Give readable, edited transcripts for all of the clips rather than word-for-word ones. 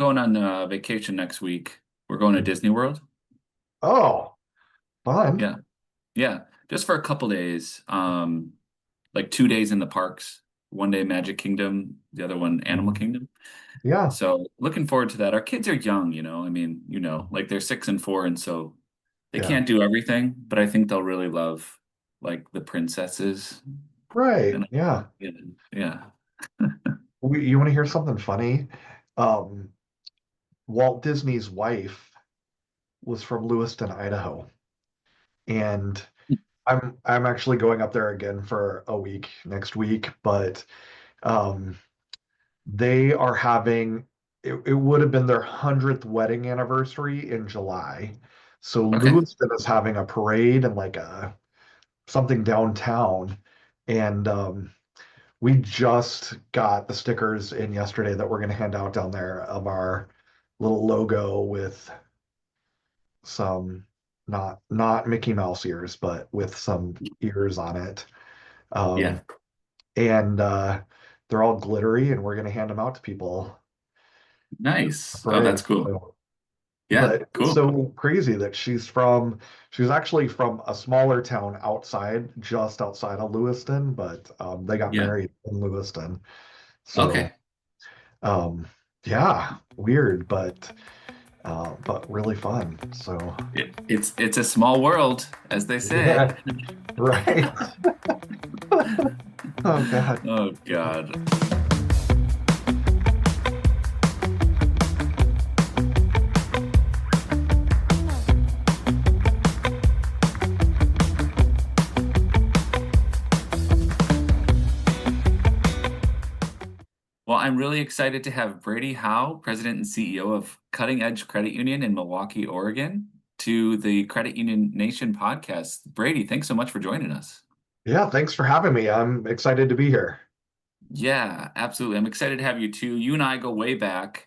going on vacation next week. We're going to Disney World. Oh, fun. Yeah, yeah, just for a couple days. Like 2 days in the parks, one day Magic Kingdom, the other one Animal Mhm. Kingdom. Yeah, So looking forward to that. Our kids are young, I mean, like they're 6 and 4, and so they yeah. can't do everything, but I think they'll really love like the princesses. Right. And Yeah. yeah, yeah. You want to hear something funny? Um, Walt Disney's wife was from Lewiston, Idaho, and I'm actually going up there again for a week next week, but um, they are having it would have been their 100th wedding anniversary in July. So Okay. Lewiston is having a parade and like a something downtown, and we just got the stickers in yesterday that we're going to hand out down there of our little logo with some not Mickey Mouse ears, but with some ears on it. Yeah. Um, and they're all glittery, and we're going to hand them out to people in the Nice. Oh, that's parade. cool. So, Yeah, but it's cool. so crazy that she's actually from a smaller town outside, just outside of Lewiston, but they got Yeah. married in Lewiston. So Okay. Um, yeah, weird, but really fun. So It's a small world, as they say. yeah, right. Oh God. Oh God. Well, I'm really excited to have Brady Howe, President and CEO of Cutting Edge Credit Union in Milwaukie, Oregon, to the Credit Union Nation podcast. Brady, thanks so much for joining us. Yeah, thanks for having me. I'm excited to be here. Yeah, absolutely. I'm excited to have you too. You and I go way back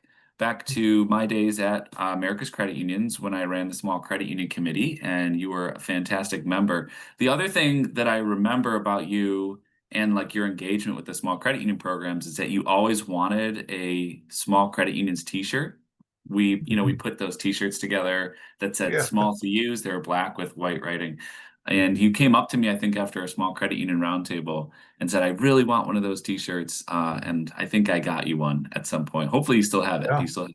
to my days at America's Credit Unions when I ran the Small Credit Union Committee, and you were a fantastic member. The other thing that I remember about you and like your engagement with the small credit union programs is that you always wanted a small credit unions t-shirt. We Mhm. put those t-shirts together that said Yeah, small CUs. They were black with white writing. And you came up to me, I think, after a small credit union roundtable and said, I really want one of those t-shirts. And I think I got you one at some point. Hopefully you still have it. Do yeah. you still?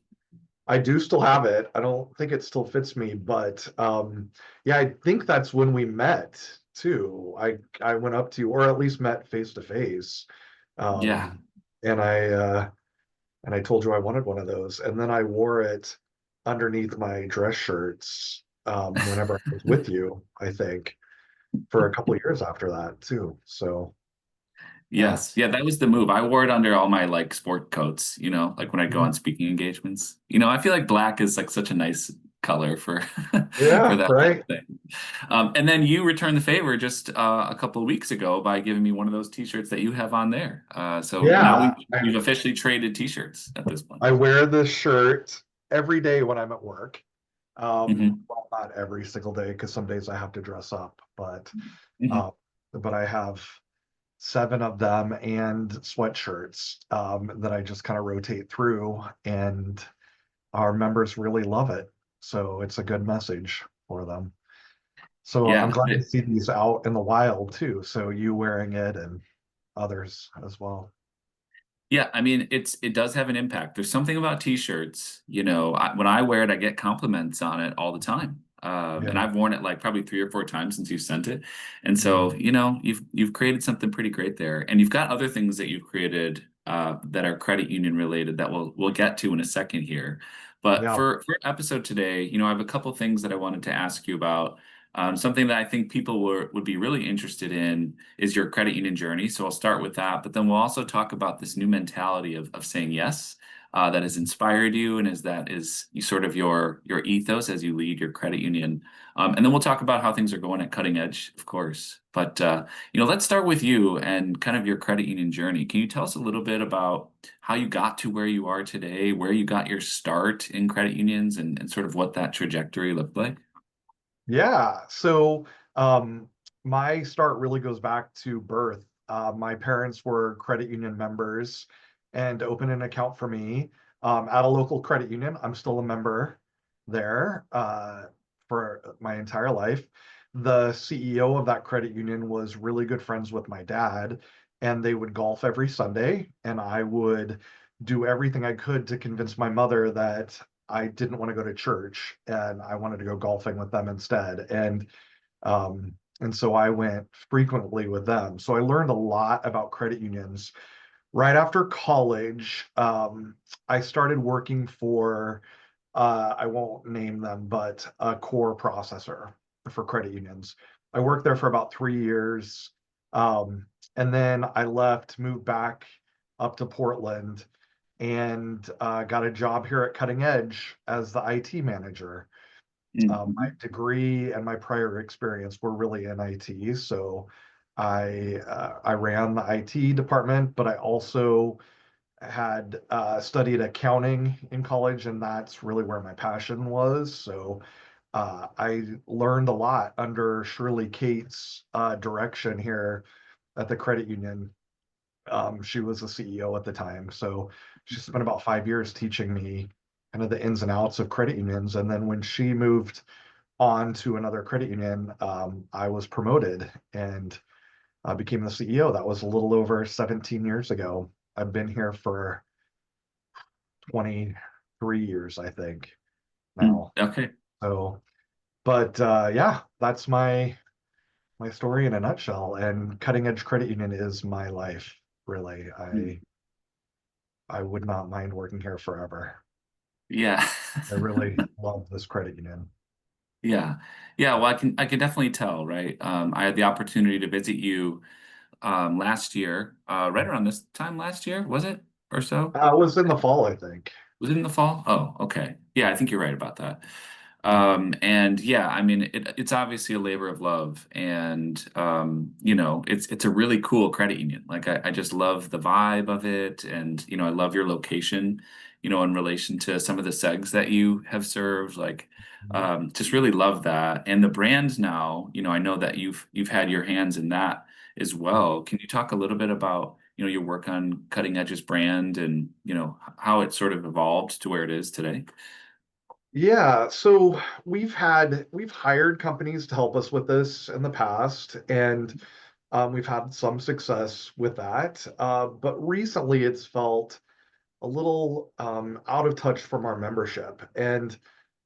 I do still have it. I don't think it still fits me, but yeah, I think that's when we met too. I went up to you, or at least met face to face. Yeah. Um, and I told you I wanted one of those. And then I wore it underneath my dress shirts whenever I was with you, I think, for a couple of years after that too. So yeah. Yes. Yeah, that was the move. I wore it under all my like sport coats, like when I go Mhm. on speaking engagements. I feel like black is like such a nice color for for Yeah, that kind right. of thing. And then you returned the favor just a couple of weeks ago by giving me one of those t-shirts that you have on there. So now Yeah. we've officially traded t-shirts at this point. I wear this shirt every day when I'm at work. Hmm. Well, not every single day because some days I have to dress up, Hmm. uh, but I have seven of them and sweatshirts that I just kind of rotate through, and our members really love it. So it's a good message for them. So I'm Yeah. glad to see these out in the wild too. So you wearing it and others as well. Yeah, I mean, it does have an impact. There's something about t-shirts, when I wear it, I get compliments on it all the time. And Yeah. I've worn it like probably 3 or 4 times since you sent it. And Mhm. so, you've created something pretty great there. And you've got other things that you've created that are credit union related that we'll get to in a second here. But Yeah. for episode today, I have a couple things that I wanted to ask you about. Something that I think people would be really interested in is your credit union journey. So I'll start with that, but then we'll also talk about this new mentality of saying yes that has inspired you and is sort of your ethos as you lead your credit union. And then we'll talk about how things are going at Cutting Edge, of course. But let's start with you and kind of your credit union journey. Can you tell us a little bit about how you got to where you are today, where you got your start in credit unions, and sort of what that trajectory looked like? Yeah. So um, my start really goes back to birth. My parents were credit union members and opened an account for me. at a local credit union. I'm still a member there for my entire life. The CEO of that credit union was really good friends with my dad, and they would golf every Sunday, and I would do everything I could to convince my mother that I didn't want to go to church and I wanted to go golfing with them instead. And so I went frequently with them. So I learned a lot about credit unions. Right after college, I started working for, I won't name them, but a core processor for credit unions. I worked there for about 3 years. Um, and then I left, moved back up to Portland, and got a job here at Cutting Edge as the IT manager. My Mhm. degree and my prior experience were really in IT, so I ran the IT department, but I also had studied accounting in college, and that's really where my passion was. So I learned a lot under Shirley Cates' direction here at the credit union. She was the CEO at the time, so she spent about 5 years teaching me kind of the ins and outs of credit unions. And then when she moved on to another credit union, I was promoted and became the CEO. That was a little over 17 years ago. I've been here for 23 years, I think, now. Okay. So, but yeah, that's my story in a nutshell. And Cutting Edge Credit Union is my life, really. Mm. I would not mind working here forever. Yeah. I really love this credit union. Yeah. Yeah, well, I can definitely tell, right? I had the opportunity to visit you last year, right around this time last year, was it? Or so? It was in the fall, I think. Was it in the fall? Oh, okay. Yeah, I think you're right about that. And yeah, I mean, it's obviously a labor of love, and it's a really cool credit union. Like I just love the vibe of it, and I love your location, in relation to some of the segs that you have served. Like, just really love that, and the brand now. I know that you've had your hands in that as well. Can you talk a little bit about your work on Cutting Edge's brand and how it sort of evolved to where it is today? Yeah, so we've hired companies to help us with this in the past, and we've had some success with that. But recently, it's felt a little out of touch from our membership. And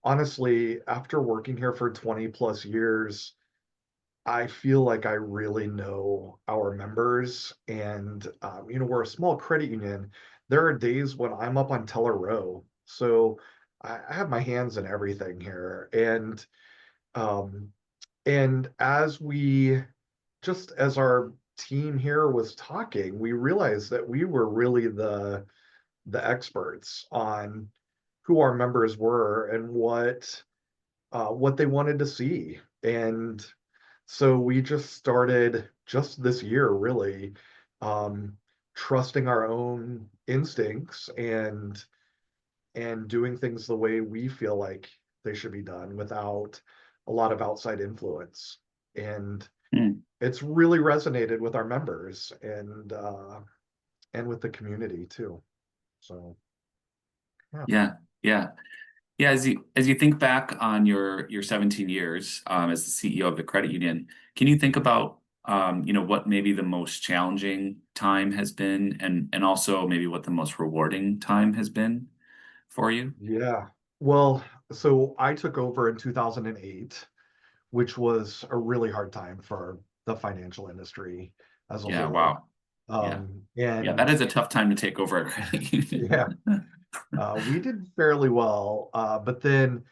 honestly, after working here for 20 plus years, I feel like I really know our members. And we're a small credit union. There are days when I'm up on teller row, so I have my hands in everything here. Um, and as our team here was talking, we realized that we were really the experts on who our members were and what they wanted to see. And so we just started just this year, really, um, trusting our own instincts and doing things the way we feel like they should be done without a lot of outside influence. And Hmm. it's really resonated with our members and with the community too. So yeah. Yeah, yeah. Yeah, as you think back on your 17 years as the CEO of the credit union, can you think about what maybe the most challenging time has been, and also maybe what the most rewarding time has been for you? Yeah. Well, so I took over in 2008, which was a really hard time for the financial industry as a Yeah, whole. wow. Yeah. Yeah, that And is a tough time to take over a credit union. yeah, we did fairly well. But then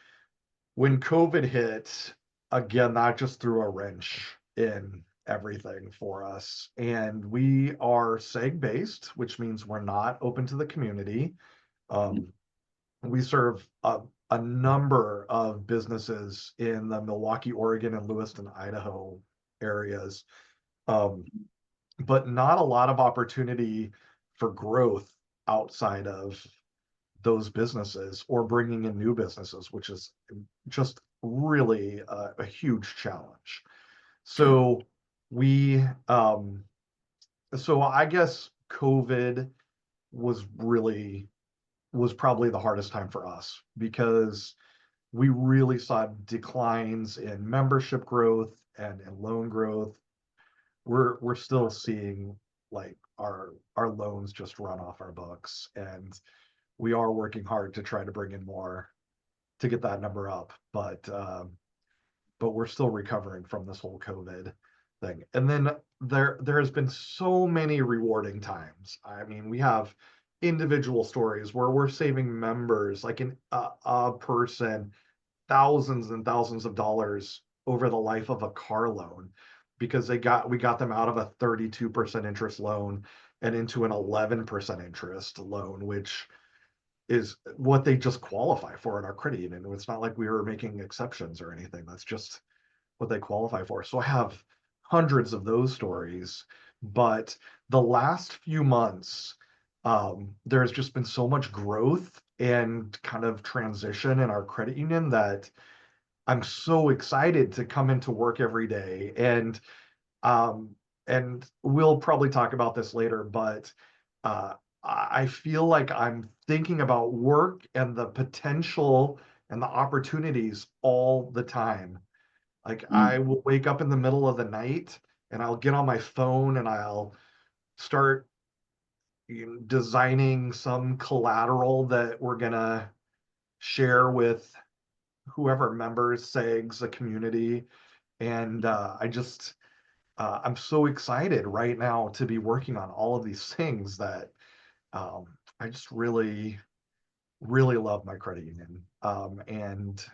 when COVID hit, again, that just threw a wrench in everything for us. And we are seg based, which means we're not open to the community. Um, we serve a number of businesses in the Milwaukie, Oregon, and Lewiston, Idaho areas, um, but not a lot of opportunity for growth outside of those businesses or bringing in new businesses, which is just really a huge challenge. Sure. So we, so I guess COVID was really was probably the hardest time for us because we really saw declines in membership growth and in loan growth. We're still seeing like our loans just run off our books, and we are working hard to try to bring in more to get that number up. But we're still recovering from this whole COVID thing. And then there has been so many rewarding times. I mean, we have individual stories where we're saving members, like a person, thousands and thousands of dollars over the life of a car loan because we got them out of a 32% interest loan and into an 11% interest loan, which is what they just qualify for in our credit union. It's not like we were making exceptions or anything. That's just what they qualify for. So I have hundreds of those stories, but the last few months, there's just been so much growth and kind of transition in our credit union that I'm so excited to come into work every day. Um, and we'll probably talk about this later, but uh, I feel like I'm thinking about work and the potential and the opportunities all the time. Like I Mm. will wake up in the middle of the night and I'll get on my phone and I'll start designing some collateral that we're gonna share with whoever members SEGs the community. And I'm so excited right now to be working on all of these things that I just really love my credit union. And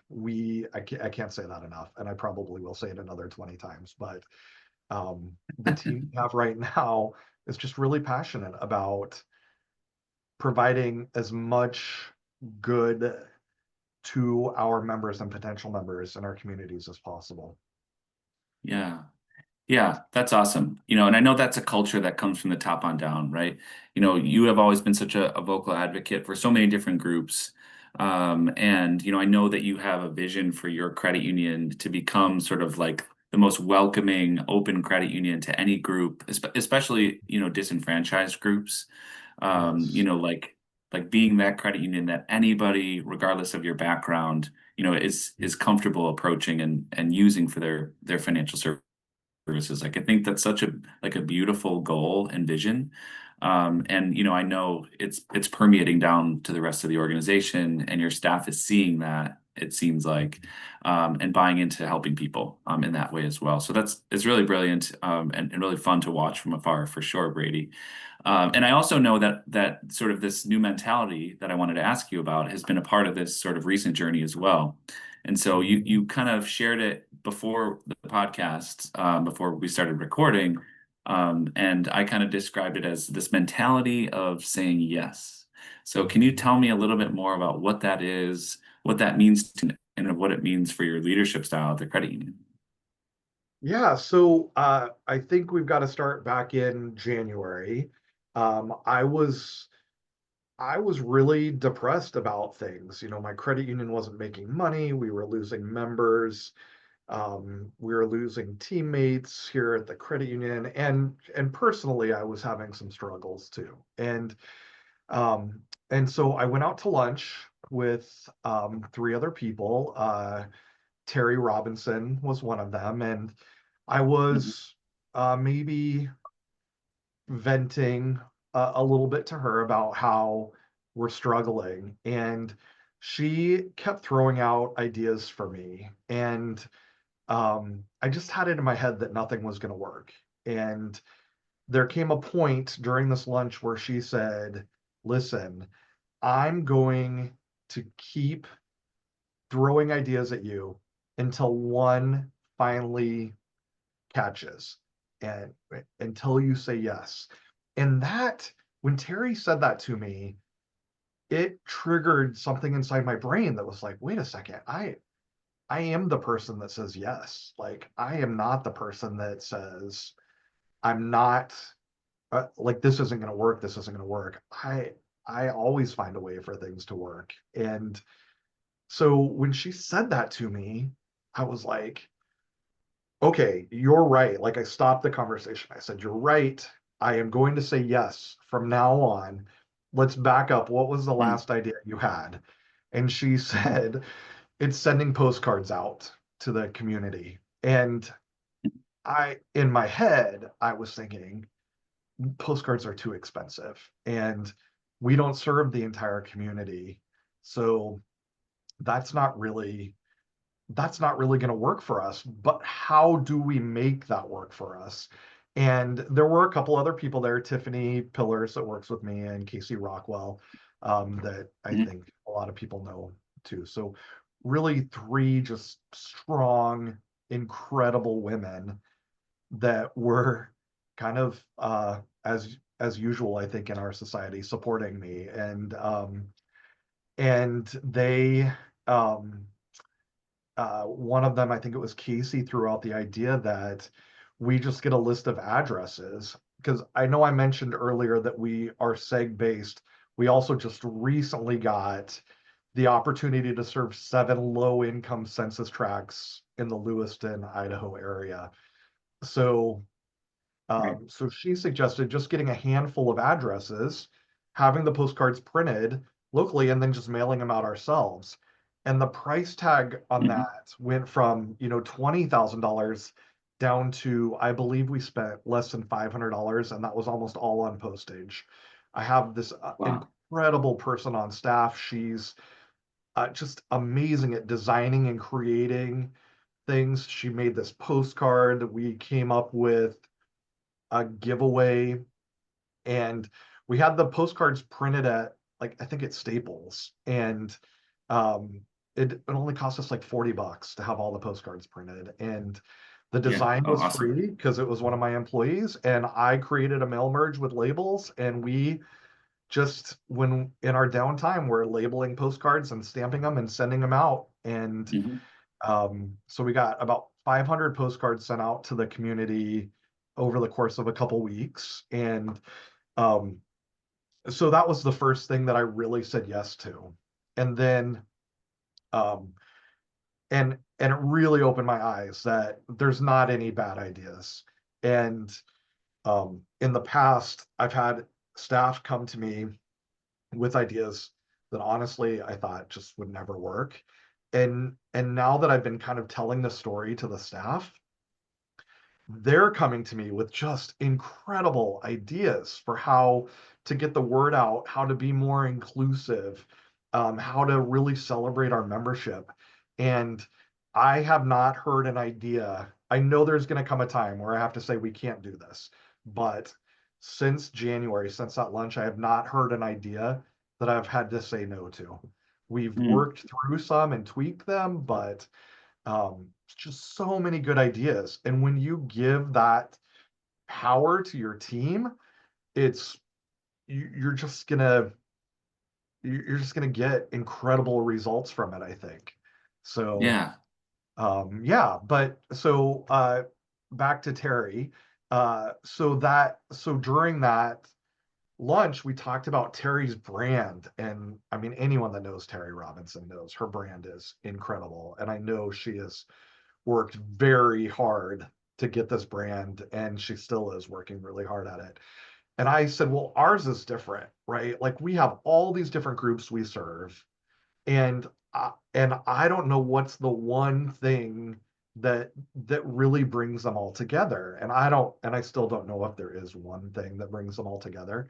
I can't say that enough, and I probably will say it another 20 times, but the team we have right now is just really passionate about providing as much good to our members and potential members in our communities as possible. Yeah. Yeah, that's awesome. And I know that's a culture that comes from the top on down, right? You have always been such a vocal advocate for so many different groups. And, I know that you have a vision for your credit union to become sort of like the most welcoming, open credit union to any group, especially, disenfranchised groups. Yes. Like being that credit union that anybody, regardless of your background, is comfortable approaching and using for their financial services. Like I think that's such a beautiful goal and vision. And I know it's permeating down to the rest of the organization, and your staff is seeing that, it seems like, and buying into helping people in that way as well. So it's really brilliant, and really fun to watch from afar for sure, Brady. And I also know that sort of this new mentality that I wanted to ask you about has been a part of this sort of recent journey as well. And so you kind of shared it before the podcast, before we started recording, and I kind of described it as this mentality of saying yes. So can you tell me a little bit more about what that is, what that means to, and what it means for your leadership style at the credit union? Yeah, so I think we've got to start back in January. I was really depressed about things. You know, my credit union wasn't making money. We were losing members. We were losing teammates here at the credit union, and personally, I was having some struggles too. Um, and so I went out to lunch with three other people. Terry Robinson was one of them, and I Mhm. was maybe venting a little bit to her about how we're struggling. And she kept throwing out ideas for me. And I just had it in my head that nothing was going to work. And there came a point during this lunch where she said, listen, I'm going to keep throwing ideas at you until one finally catches and until you say yes. And that, when Terry said that to me, it triggered something inside my brain that was like, wait a second, I am the person that says yes. Like I am not the person that says I'm not like this isn't going to work, this isn't going to work. I always find a way for things to work. And so when she said that to me, I was like, okay, you're right. Like I stopped the conversation. I said, you're right. I am going to say yes from now on let's back up. What was the Mm, last idea you had? And she said, it's sending postcards out to the community. And in my head, I was thinking, postcards are too expensive and we don't serve the entire community. So that's not really that's not really going to work for us. But how do we make that work for us? And there were a couple other people there, Tiffany Pillars that works with me and Casey Rockwell, that I mhm. think a lot of people know too. So really three just strong, incredible women that were kind of as usual, I think, in our society, supporting me. And they one of them, I think it was Casey, threw out the idea that we just get a list of addresses. Because I know I mentioned earlier that we are seg based. We also just recently got the opportunity to serve 7 low income census tracts in the Lewiston, Idaho area. So Right. so she suggested just getting a handful of addresses, having the postcards printed locally, and then just mailing them out ourselves. And the price tag on Mhm. that went from, $20,000 down to, I believe we spent less than $500, and that was almost all on postage. I have this Wow. incredible person on staff. She's just amazing at designing and creating things. She made this postcard that we came up with a giveaway, and we had the postcards printed at, like, I think it's Staples, and um it only cost us like $40 to have all the postcards printed. And the Yeah. design Oh, was awesome. free because it was one of my employees, and I created a mail merge with labels, and we just, when in our downtime, we're labeling postcards and stamping them and sending them out. And Mhm. so we got about 500 postcards sent out to the community over the course of a couple weeks. And um, so that was the first thing that I really said yes to. And then, um, and it really opened my eyes that there's not any bad ideas. And in the past, I've had staff come to me with ideas that honestly I thought just would never work. And now that I've been kind of telling the story to the staff, they're coming to me with just incredible ideas for how to get the word out, how to be more inclusive, how to really celebrate our membership. And I have not heard an idea. I know there's going to come a time where I have to say we can't do this, but since January, since that lunch, I have not heard an idea that I've had to say no to. We've Mm. worked through some and tweaked them, but just so many good ideas. And when you give that power to your team, it's you're just gonna you're just gonna get incredible results from it, I think. So Yeah. yeah, but so back to Terry. So during that lunch, we talked about Terry's brand. And I mean, anyone that knows Terry Robinson knows her brand is incredible. And I know she has worked very hard to get this brand, and she still is working really hard at it. And I said, well, ours is different, right? Like, we have all these different groups we serve, and I don't know what's the one thing that really brings them all together. And I still don't know if there is one thing that brings them all together.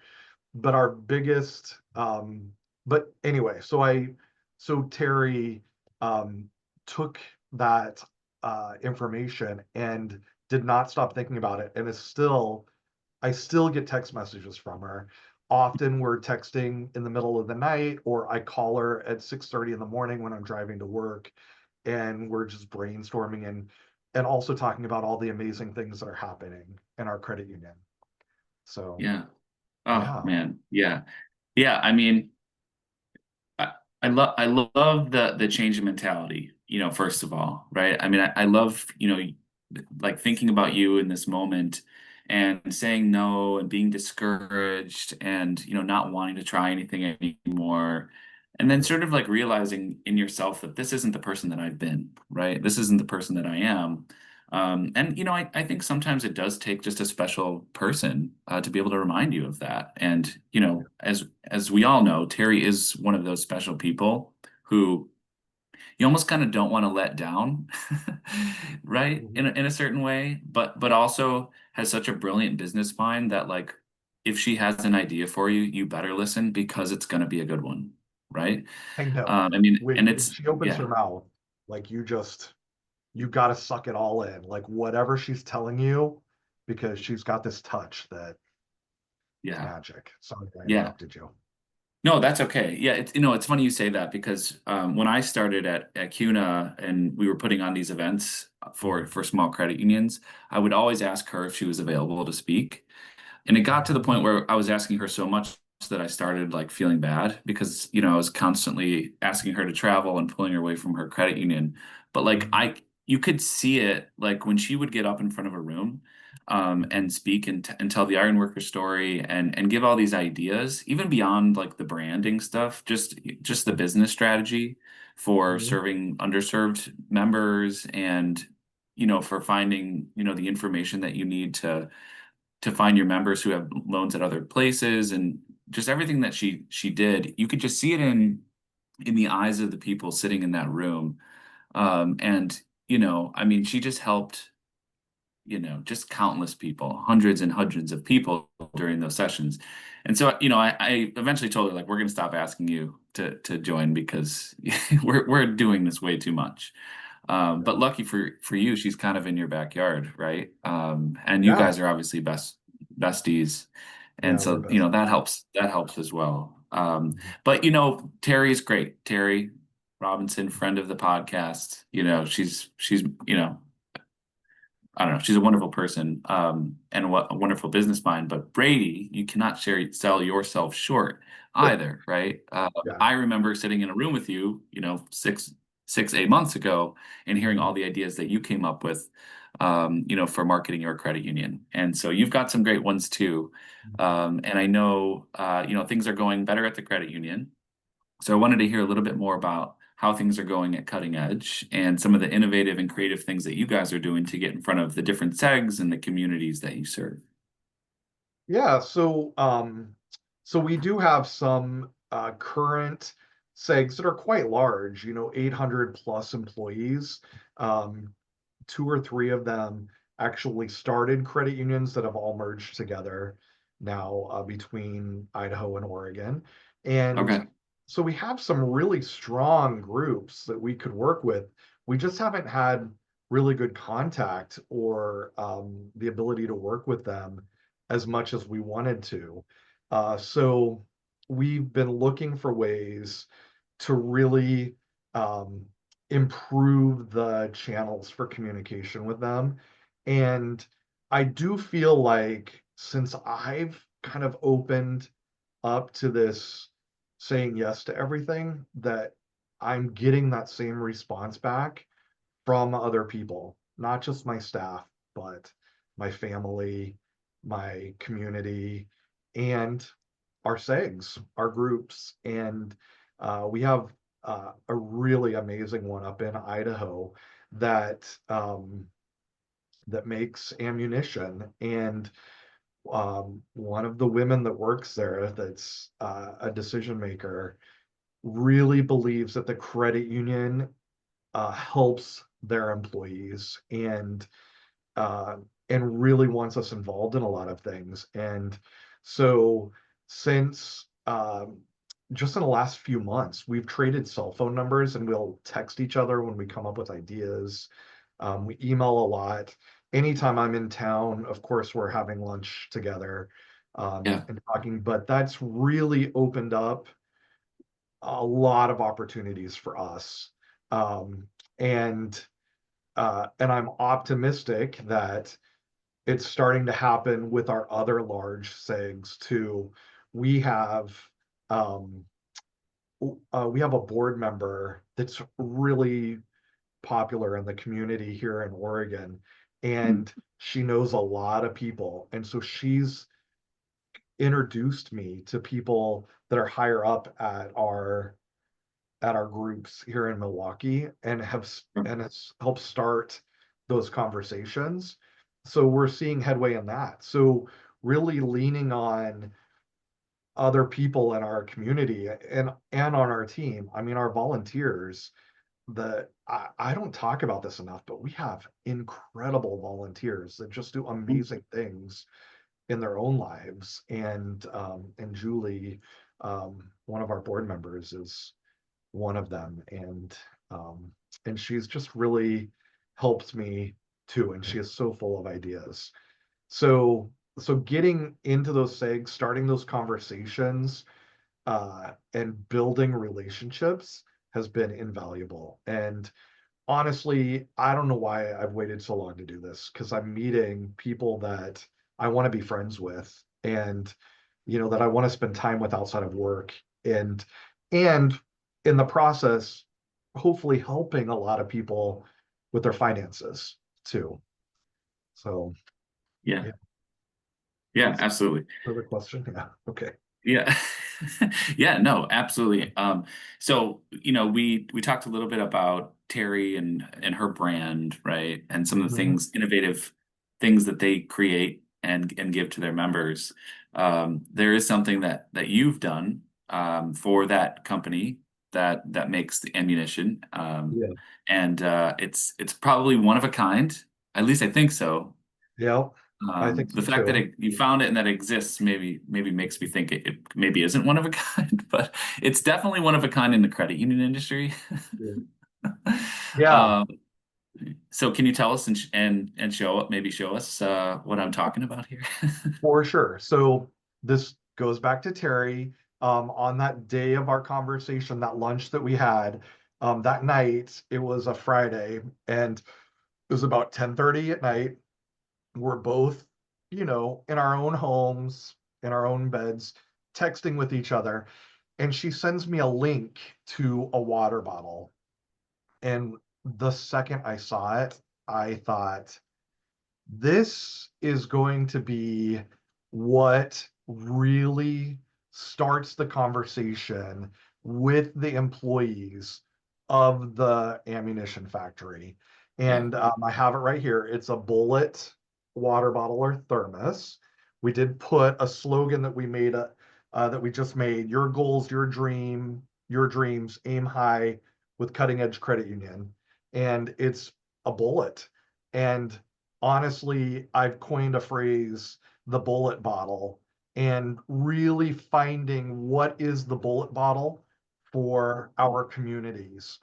But our biggest but anyway, so Terry um took that information and did not stop thinking about it, and is still I still get text messages from her. Often we're texting in the middle of the night, or I call her at 6:30 in the morning when I'm driving to work, and we're just brainstorming and also talking about all the amazing things that are happening in our credit union. So Yeah. Oh, yeah. man. Yeah. Yeah. I mean, I, I love the change in mentality, first of all, right? I mean, I love, like thinking about you in this moment and saying no and being discouraged and, not wanting to try anything anymore. And then sort of like realizing in yourself that this isn't the person that I've been, right? This isn't the person that I am. And I think sometimes it does take just a special person to be able to remind you of that. And as we all know, Terry is one of those special people who you almost kind of don't want to let down, right? Mhm. In a certain way, but also has such a brilliant business mind that like if she has an idea for you, you better listen because it's going to be a good one, right? I know. I mean, and When it's she opens yeah, her mouth, like you got to suck it all in, like whatever she's telling you, because she's got this touch that it's yeah, magic. Sorry I yeah. interrupted you. No, that's okay. Yeah, it's funny you say that because when I started at CUNA and we were putting on these events Mhm. for small credit unions, I would always ask her if she was available to speak. And it got to the Mhm. point where I was asking her so much that I started like feeling bad because, I was constantly asking her to travel and pulling her away from her credit union. But like Mhm. you could see it like when she would get up in front of a room and speak and tell the ironworker story and give all these ideas, even beyond like the branding stuff, just the business strategy for Mhm. serving underserved members and for finding the information that you need to find your members who have loans at other places and just everything that she did. You could just see it in the eyes of the people sitting in that room. And I mean, she just helped, just countless people, hundreds and hundreds of people during those sessions. And so, I eventually told her like, we're going to stop asking you to join because we're doing this way too much. But lucky for you, she's kind of in your backyard, right? And you Yeah. guys are obviously besties, and Yeah, we're so best. that helps as well. Mhm. But Terry's great. Terry Robinson, friend of the podcast. She's I don't know. She's a wonderful person, and what a wonderful business mind. But Brady, you cannot sell yourself short either, right? Yeah. I remember sitting in a room with you, 8 months ago, and hearing Mhm. all the ideas that you came up with, for marketing your credit union. And so you've got some great ones too. And I know, things are going better at the credit union. So I wanted to hear a little bit more about how things are going at Cutting Edge and some of the innovative and creative things that you guys are doing to get in front of the different segs and the communities that you serve. Yeah, so we do have some current segs that are quite large, 800 plus employees. Um, Two or three of them actually started credit unions that have all merged together now between Idaho and Oregon. And Okay. so we have some really strong groups that we could work with. We just haven't had really good contact or the ability to work with them as much as we wanted to. So we've been looking for ways to really um, improve the channels for communication with them. And I do feel like since I've kind of opened up to this saying yes to everything, that I'm getting that same response back from other people, not just my staff, but my family, my community, and our SEGs, our groups. And we have a really amazing one up in Idaho that that makes ammunition. And one of the women that works there, that's a decision maker, really believes that the credit union helps their employees uh, and really wants us involved in a lot of things. And so, since just in the last few months, we've traded cell phone numbers and we'll text each other when we come up with ideas. We email a lot. Anytime I'm in town, of course, we're having lunch together Yeah. and talking, but that's really opened up a lot of opportunities for us. Um, and and I'm optimistic that it's starting to happen with our other large SEGs too. We have um, we have a board member that's really popular in the community here in Oregon, Mm. and she knows a lot of people, and so she's introduced me to people that are higher up at our groups here in Milwaukie and have and it's helped start those conversations. So we're seeing headway in that. So really leaning on other people in our community and on our team. I mean, our volunteers, I don't talk about this enough, but we have incredible volunteers that just do amazing things in their own lives. And Julie, one of our board members, is one of them, and she's just really helped me too. And she is so full of ideas. So getting into those segs, starting those conversations, and building relationships has been invaluable. And honestly, I don't know why I've waited so long to do this, because I'm meeting people that I want to be friends with, and that I want to spend time with outside of work, and in the process, hopefully helping a lot of people with their finances too. So Yeah. yeah, Yeah, is absolutely. there the question? Yeah. Okay. Yeah. Yeah, no, absolutely. So, we talked a little bit about Terry and her brand, right? And some of the Mhm. things, innovative things that they create and give to their members. There is something that you've done for that company that makes the ammunition. Yeah. And it's probably one of a kind. At least I think so. Yeah. I think The so fact that too. you found it and that it exists maybe makes me think it maybe isn't one of a kind, but it's definitely one of a kind in the credit union industry. Yeah. Yeah, Um, so can you tell us and show us what I'm talking about here? for sure. So this goes back to Terry. On that day of our conversation, that lunch that we had, that night, it was a Friday, and it was about 10:30 at night. We're both, in our own homes, in our own beds, texting with each other. And she sends me a link to a water bottle. And the second I saw it, I thought, this is going to be what really starts the conversation with the employees of the ammunition factory. Yeah. And I have it right here. It's a bullet water bottle or thermos. We did put a slogan that we just made: your goals, your dreams, aim high with cutting edge credit union. And it's a bullet. And honestly, I've coined a phrase, the bullet bottle, and really finding what is the bullet bottle for our communities.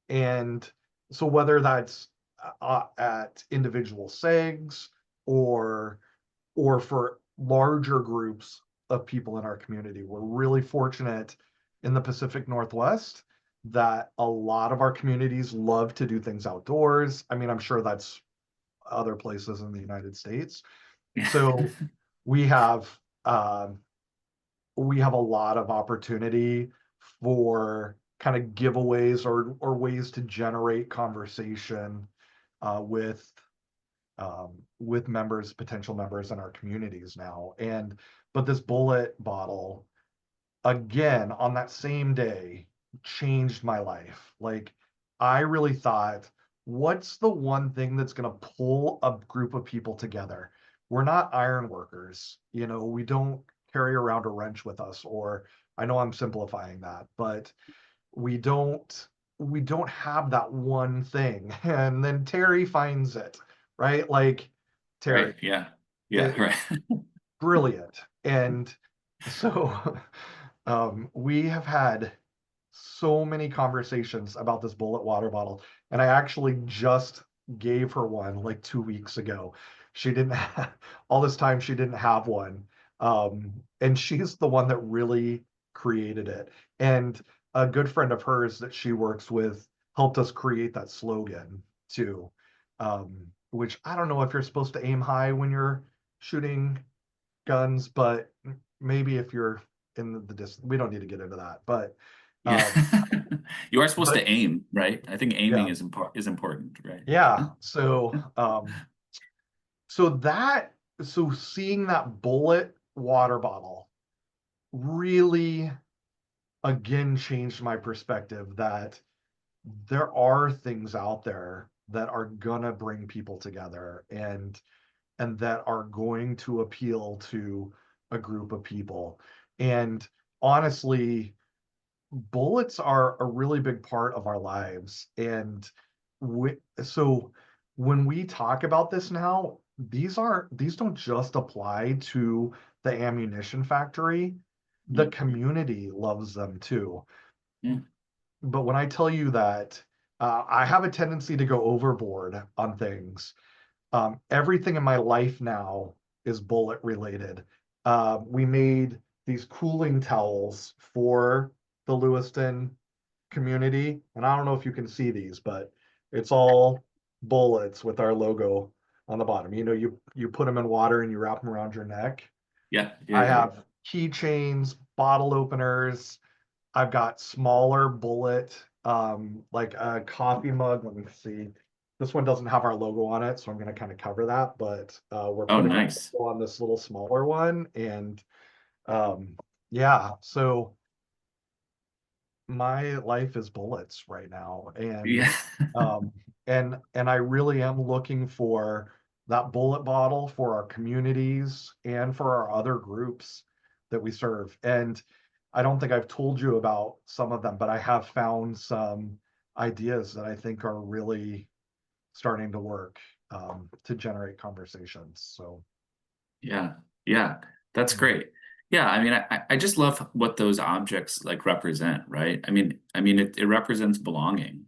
And so whether that's at individual segs, or for larger groups of people in our community, we're really fortunate in the Pacific Northwest that a lot of our communities love to do things outdoors. I mean, I'm sure that's other places in the United States. So we have um, we have a lot of opportunity for kind of giveaways, or ways to generate conversation uh, with with members, potential members in our communities now. But this bullet bottle, again, on that same day, changed my life. Like, I really thought, what's the one thing that's going to pull a group of people together? We're not iron workers. We don't carry around a wrench with us, or I know I'm simplifying that, but we don't we don't have that one thing. And then Terry finds it, right? Like, Right. Terry, Yeah. Yeah. it, Right. brilliant. And so we have had so many conversations about this bullet water bottle. And I actually just gave her one like 2 weeks ago. She didn't have, all this time, she didn't have one. And she's the one that really created it. And a good friend of hers that she works with helped us create that slogan too. Which, I don't know if you're supposed to aim high when you're shooting guns, but maybe if you're in the distance, we don't need to get into that. But Yeah. um, You are supposed but to aim, right? I think aiming yeah, is important, right? yeah. So seeing that bullet water bottle really again changed my perspective that there are things out there that are gonna bring people together and that are going to appeal to a group of people. And honestly, bullets are a really big part of our lives. And so when we talk about this now, these don't just apply to the ammunition factory. The Mm, community loves them too. mm, But when I tell you that I have a tendency to go overboard on things, everything in my life now is bullet related. We made these cooling towels for the Lewiston community, and I don't know if you can see these, but it's all bullets with our logo on the bottom. You know, you put them in water and you wrap them around your neck. yeah, yeah, I yeah. have keychains, bottle openers. I've got smaller bullet, like a coffee mug. Let me see. This one doesn't have our logo on it, so I'm going to kind of cover that. But we're Oh, putting our nice. logo on this little smaller one, and um, yeah. So my life is bullets right now, Yeah. um, and I really am looking for that bullet bottle for our communities and for our other groups that we serve. And I don't think I've told you about some of them, but I have found some ideas that I think are really starting to work to generate conversations. So, Yeah, yeah, that's mm, great. Yeah, I mean, I just love what those objects like represent, right? I mean, it represents belonging.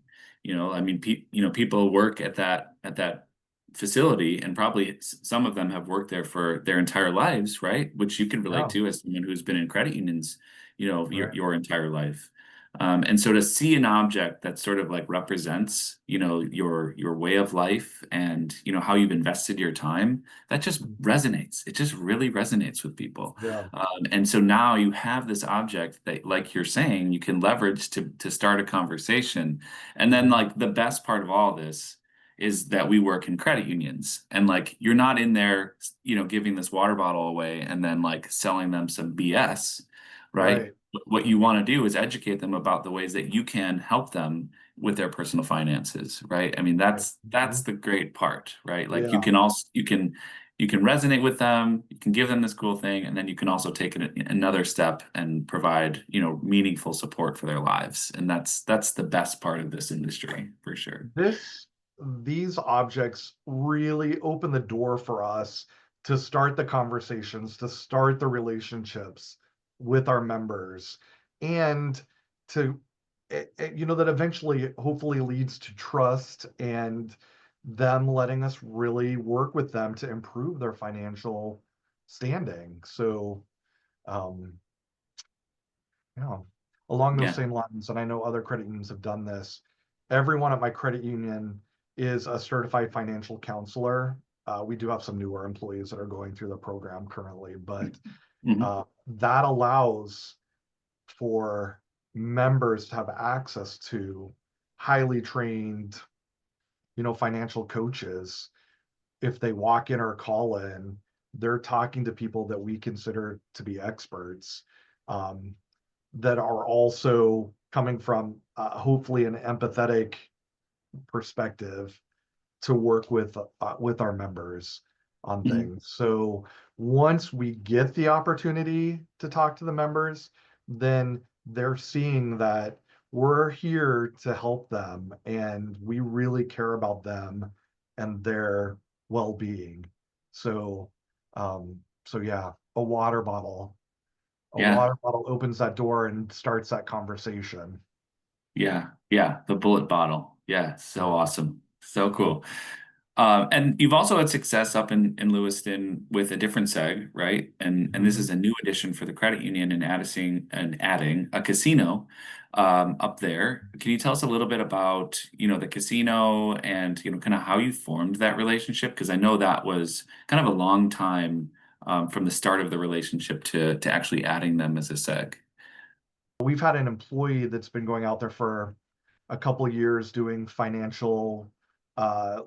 I mean, people work at that facility, and probably some of them have worked there for their entire lives, right? Which you can relate yeah, to as someone who's been in credit unions, right. your entire life. And so to see an object that sort of like represents, your way of life and how you've invested your time, that just Mm, resonates. It just really resonates with people. yeah. And so now you have this object that, like you're saying, you can leverage to start a conversation. And then, Mhm. like, the best part of all this is that we work in credit unions, and like you're not in there, giving this water bottle away and then like selling them some BS, right? Right. What you want to do is educate them about the ways that you can help them with their personal finances, right? I mean, Right. that's Mhm. the great part, right? Like Yeah. you can resonate with them, you can give them this cool thing, and then you can also take it another step and provide, meaningful support for their lives. And that's the best part of this industry for sure. This these objects really open the door for us to start the conversations, to start the relationships with our members, and to that eventually hopefully leads to trust and them letting us really work with them to improve their financial standing. So um, yeah. Along those Yeah. same lines, and I know other credit unions have done this, everyone at my credit union is a certified financial counselor. We do have some newer employees that are going through the program currently, but Mhm. that allows for members to have access to highly trained, financial coaches. If they walk in or call in, they're talking to people that we consider to be experts. Um, that are also coming from hopefully an empathetic perspective to work with our members on Mhm. things. So once we get the opportunity to talk to the members, then they're seeing that we're here to help them and we really care about them and their well-being. So so yeah, a Yeah. water bottle opens that door and starts that conversation. Yeah. Yeah. The bullet bottle. Yeah. So Yeah. awesome. So Yeah. cool. And you've also had success up in Lewiston with a different seg, right? And this Mhm. is a new addition for the credit union and adding a casino up there. Can you tell us a little bit about, the casino and, kind of how you formed that relationship? Because I know that was kind of a long time from the start of the relationship to actually adding them as a seg. We've had an employee that's been going out there for a couple of years doing financial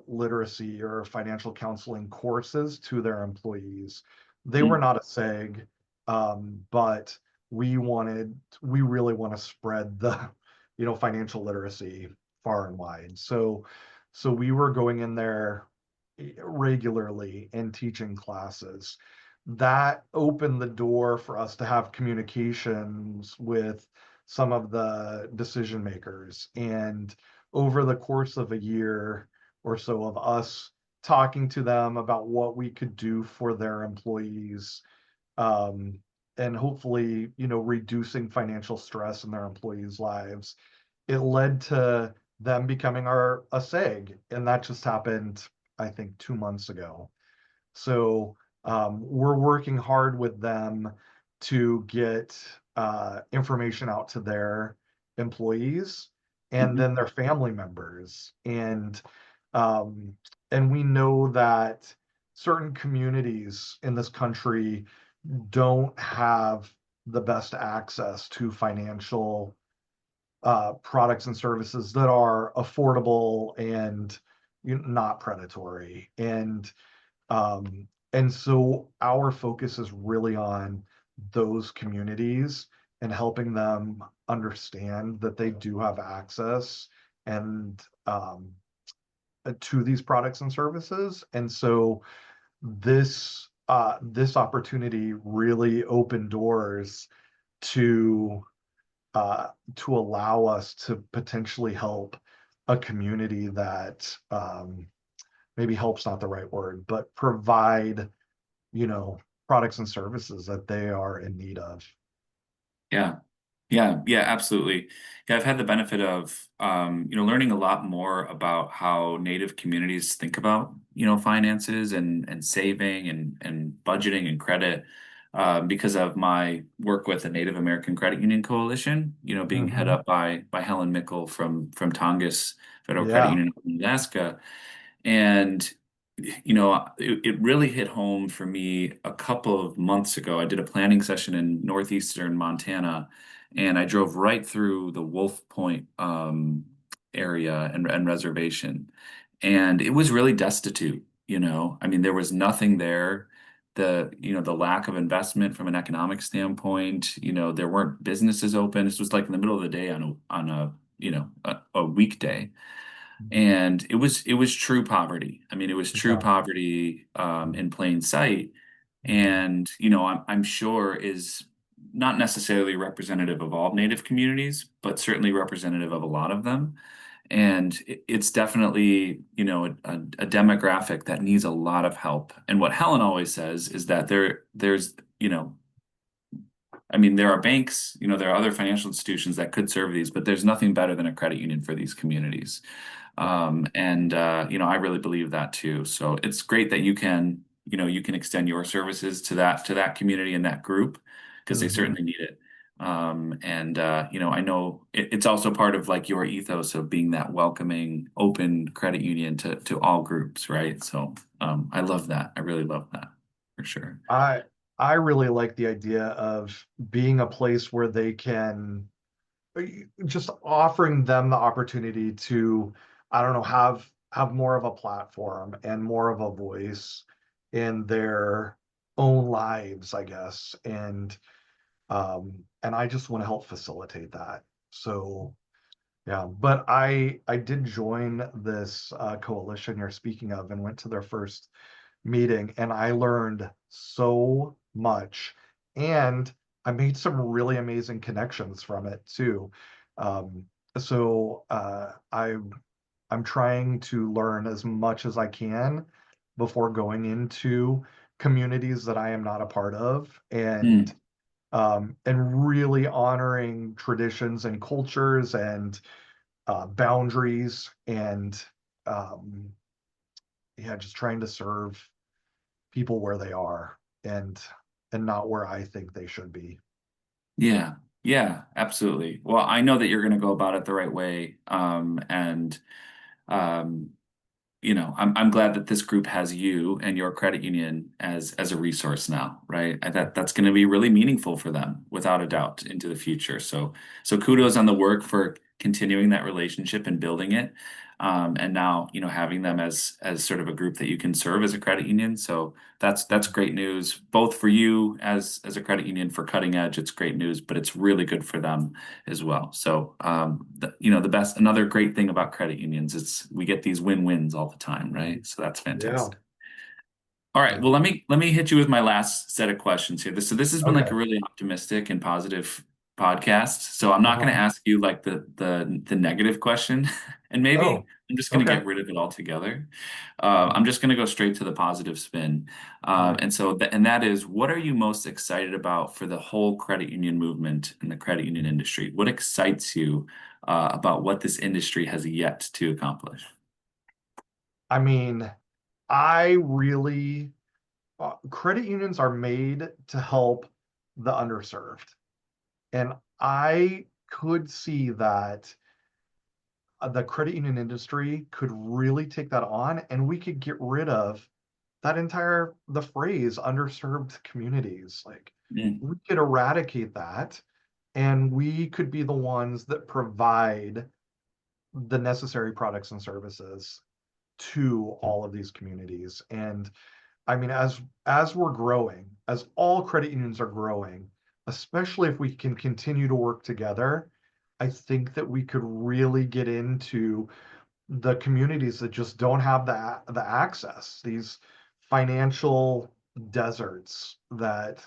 literacy or financial counseling courses to their employees. They were Mm, not a SEG, but we really want to spread the, financial literacy far and wide. So So we were going in there regularly and teaching classes. That opened the door for us to have communications with some of the decision makers. And over the course of a year or so of us talking to them about what we could do for their employees, um, and hopefully, reducing financial stress in their employees' lives, it led to them becoming a SEG, and that just happened, I think, 2 months ago. So we're working hard with them to get information out to their employees and Mhm. then their family members. Um, and we know that certain communities in this country don't have the best access to financial products and services that are affordable and not predatory. And so our focus is really on those communities and helping them understand that they do have access and to these products and services. And so this opportunity really opened doors to to allow us to potentially help a community that maybe help's not the right word, but provide, you know, products and services that they are in need of. Yeah. Yeah, absolutely. Yeah, I've had the benefit of learning a lot more about how Native communities think about, finances and saving and budgeting and credit, because of my work with the Native American Credit Union Coalition, being head Hmm. up by Helen Mickle from Tongass Federal Credit Yeah. Union in Alaska. And it really hit home for me a couple of months ago. I did a planning session in northeastern Montana, and I drove right through the Wolf Point area and reservation, and it was really destitute. I mean, there was nothing there. The lack of investment from an economic standpoint. There weren't businesses open. This was like in the middle of the day on a weekday, and it was true poverty. I mean, it was true Yeah. poverty in plain sight, Mhm. and I'm sure is not necessarily representative of all Native communities, but certainly representative of a lot of them. And it's definitely a demographic that needs a lot of help. And what Helen always says is that there's I mean, there are banks, there are other financial institutions that could serve these, but there's nothing better than a credit union for these communities. Yeah. And I really believe that too. So it's great that you can extend your services to that community and that group because they Hmm. certainly need it. I know it's also part of like your ethos of being that welcoming, open credit union to all groups, right? So I love that. I really love that for sure. I I really like the idea of being a place where they can just offering them the opportunity to, I don't know, have more of a platform and more of a voice in their own lives, I guess. And I just want to help facilitate that. So yeah, but I did join this coalition you're speaking of and went to their first meeting, and I learned so much, and I made some really amazing connections from it too. Um, so I'm trying to learn as much as I can before going into communities that I am not a part of, Mm, and really honoring traditions and cultures and boundaries, and um, yeah, just trying to serve people where they are, and not where I think they should be. yeah, yeah, absolutely. Well, I know that you're going to go about it the right way. Um, I'm glad that this group has you and your credit union as a resource now, right? That's going to be really meaningful for them, without a doubt, into the future. So kudos on the work for continuing that relationship and building it. And now, having them as sort of a group that you can serve as a credit union. So that's great news, both for you as a credit union for Cutting Edge. It's great news, but it's really good for them as well. So, the best, another great thing about credit unions, we get these win-wins all the time, right? So that's Yeah. fantastic. All right. Yeah. Well, let me hit you with my last set of questions here. This has been like Okay. a really optimistic and positive podcast. So I'm not going to Uh-huh. ask you like the negative question, and maybe Oh, I'm just going to okay. get rid of it altogether. I'm just going to go straight to the positive spin. All right. And that is, what are you most excited about for the whole credit union movement and the credit union industry? What excites you about what this industry has yet to accomplish? I mean, I really, credit unions are made to help the underserved. And I could see that the credit union industry could really take that on and we could get rid of the phrase underserved communities. Like Mm, we could eradicate that and we could be the ones that provide the necessary products and services to all of these communities. And I mean, as we're growing, as all credit unions are growing, especially if we can continue to work together, I think that we could really get into the communities that just don't have the access, these financial deserts that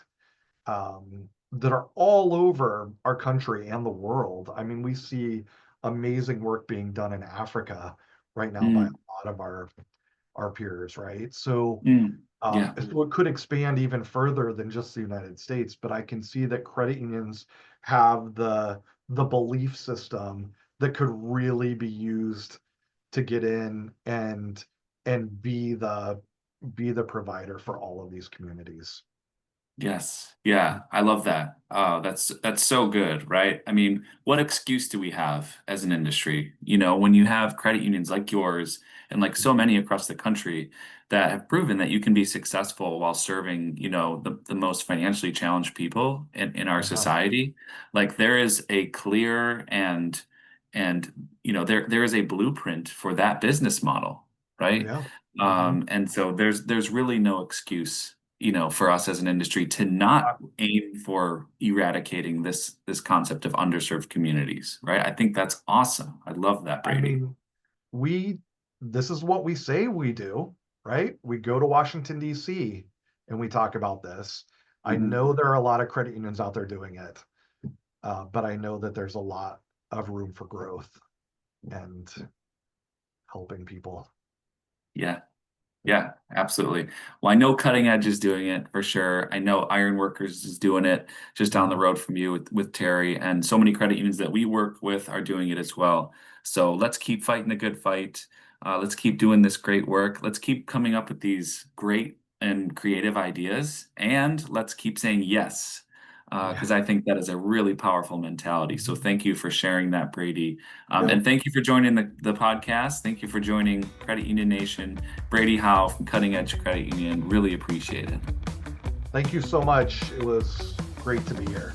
are all over our country and the world. I mean, we see amazing work being done in Africa right now by a mm, lot of our peers, right? So mm. Yeah. so it could expand even further than just the United States, but I can see that credit unions have the belief system that could really be used to get in and be the provider for all of these communities. Yes. Yeah. I love that. That's so good, right? I mean, what excuse do we have as an industry? When you have credit unions like yours and like so many across the country that have proven that you can be successful while serving, the most financially challenged people in our Yeah, society. Like there is a clear and there is a blueprint for that business model, right? yeah. Hmm. And so there's really no excuse, for us as an industry to not aim for eradicating this concept of underserved communities, right? I think that's awesome. I love that, I Brady. mean, we this is what we say we do, right? We go to Washington, D.C. and we talk about this. I Mhm. know there are a lot of credit unions out there doing it, but I know that there's a lot of room for growth and helping people. Yeah. Yeah, absolutely. Well, I know Cutting Edge is doing it for sure. I know Ironworkers is doing it just down the Mhm. road from you with Terry, and so many credit unions that we work with are doing it as well. So let's keep fighting the good fight. Let's keep doing this great work. Let's keep coming up with these great and creative ideas, and let's keep saying yes, Yeah. because I think that is a really powerful mentality. So Mhm. thank you for sharing that, Brady. And Yep. thank you for joining the podcast. Thank you for joining Credit Union Nation. Brady Howe from Cutting Edge Credit Union. Really appreciate it. Thank you so much. It was great to be here.